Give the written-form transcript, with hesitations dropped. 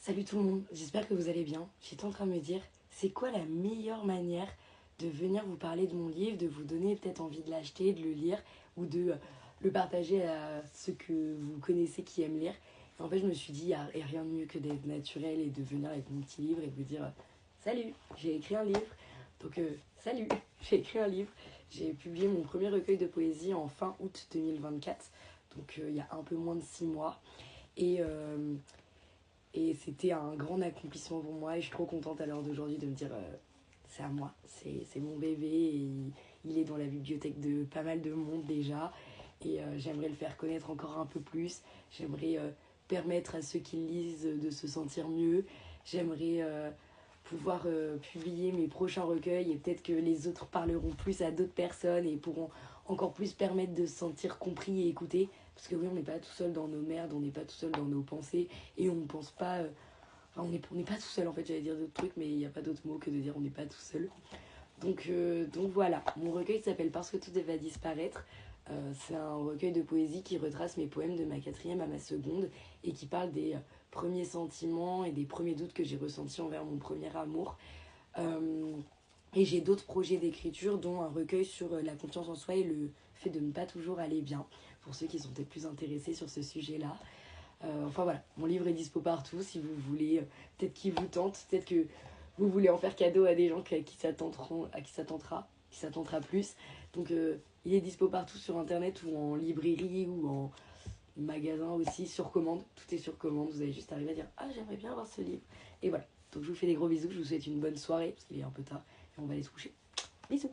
Salut tout le monde, j'espère que vous allez bien. J'étais en train de me dire, c'est quoi la meilleure manière de venir vous parler de mon livre, de vous donner peut-être envie de l'acheter, de le lire ou de le partager à ceux que vous connaissez qui aiment lire. Et en fait, je me suis dit, il n'y a rien de mieux que d'être naturel et de venir avec mon petit livre et de vous dire, salut, j'ai écrit un livre. Donc, salut, j'ai écrit un livre. J'ai publié mon premier recueil de poésie en fin août 2024, donc il y a un peu moins de 6 mois. Et, euh, et c'était un grand accomplissement pour moi et je suis trop contente à l'heure d'aujourd'hui de me dire c'est à moi, c'est mon bébé et il est dans la bibliothèque de pas mal de monde déjà et j'aimerais le faire connaître encore un peu plus, j'aimerais permettre à ceux qui le lisent de se sentir mieux, j'aimerais pouvoir publier mes prochains recueils et peut-être que les autres parleront plus à d'autres personnes et pourront encore plus permettre de se sentir compris et écouté. Parce que oui, on n'est pas tout seul dans nos merdes, on n'est pas tout seul dans nos pensées et on ne pense pas. Enfin, on n'est pas tout seul en fait, j'allais dire d'autres trucs, mais il n'y a pas d'autre mot que de dire on n'est pas tout seul. Donc voilà, mon recueil s'appelle Parce que tout va disparaître. C'est un recueil de poésie qui retrace mes poèmes de ma quatrième à ma seconde et qui parle des premiers sentiments et des premiers doutes que j'ai ressentis envers mon premier amour. Euh, et j'ai d'autres projets d'écriture, dont un recueil sur la confiance en soi et le fait de ne pas toujours aller bien, pour ceux qui sont peut-être plus intéressés sur ce sujet-là. Enfin voilà, mon livre est dispo partout, si vous voulez, peut-être qu'il vous tente, peut-être que vous voulez en faire cadeau à des gens qui s'attendra plus. Donc il est dispo partout sur internet ou en librairie ou en magasin aussi, sur commande. Tout est sur commande, vous allez juste arriver à dire « Ah, j'aimerais bien avoir ce livre ». Et voilà, donc je vous fais des gros bisous, je vous souhaite une bonne soirée, parce qu'il est un peu tard, et on va aller se coucher. Bisous.